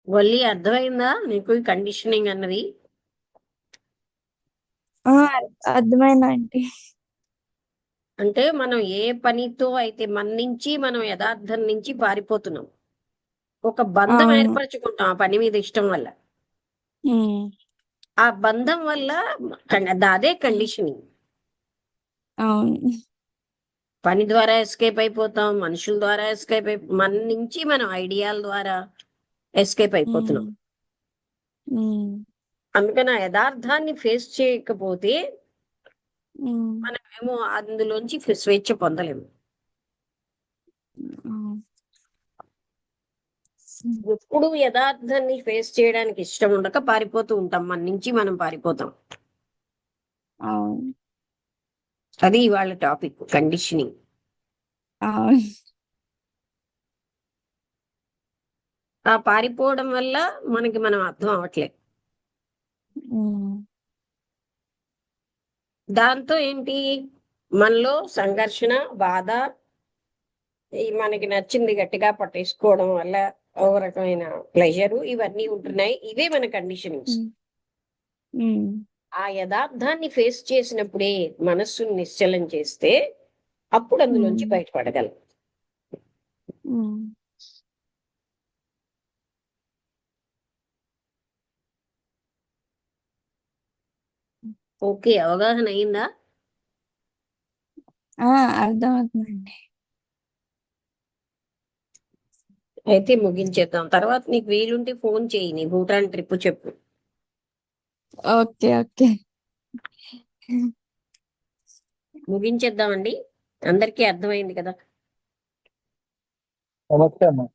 వల్లి అర్థమైందా నీకు ఈ కండిషనింగ్ అన్నది? ఆ అర్థమైంది ఆంటీ. అంటే మనం ఏ పనితో అయితే మన నుంచి మనం యథార్థం నుంచి పారిపోతున్నాం, ఒక బంధం అవును. ఏర్పరచుకుంటాం ఆ పని మీద ఇష్టం వల్ల. ఉమ్, ఆ బంధం వల్ల అదే కండిషనింగ్. అవును. పని ద్వారా ఎస్కేప్ అయిపోతాం, మనుషుల ద్వారా మన నుంచి మనం ఐడియాల ద్వారా ఎస్కేప్ ఉమ్, అయిపోతున్నాం. ఉమ్, అందుకని ఆ యథార్థాన్ని ఫేస్ చేయకపోతే ఉమ్, మనమేమో అందులోంచి స్వేచ్ఛ పొందలేము. అవును. ఎప్పుడు యథార్థాన్ని ఫేస్ చేయడానికి ఇష్టం ఉండక పారిపోతూ ఉంటాం, మన నుంచి మనం పారిపోతాం. అవును. అది ఇవాళ టాపిక్, కండిషనింగ్. అవును. ఆ పారిపోవడం వల్ల మనకి మనం అర్థం అవ్వట్లేదు. ఉమ్, దాంతో ఏంటి, మనలో సంఘర్షణ, బాధ, ఈ మనకి నచ్చింది గట్టిగా పట్టేసుకోవడం వల్ల ఒక రకమైన ప్లెజరు ఇవన్నీ ఉంటున్నాయి. ఇవే మన కండిషనింగ్స్. ఉమ్, ఉమ్, ఆ యథార్థాన్ని ఫేస్ చేసినప్పుడే, మనస్సుని నిశ్చలం చేస్తే అప్పుడు అందులోంచి ఉమ్, బయటపడగలం. ఉమ్. ఓకే, అవగాహన అయిందా? ఆ అర్థమవుతుందండి. అయితే ముగించేద్దాం. తర్వాత నీకు వీలుంటే ఫోన్ చేయి, నీ భూటాన్ ట్రిప్ చెప్పు. Okay, okay. ముగించేద్దామండి. అందరికీ అర్థమైంది కదా? నమస్తే అమ్మా.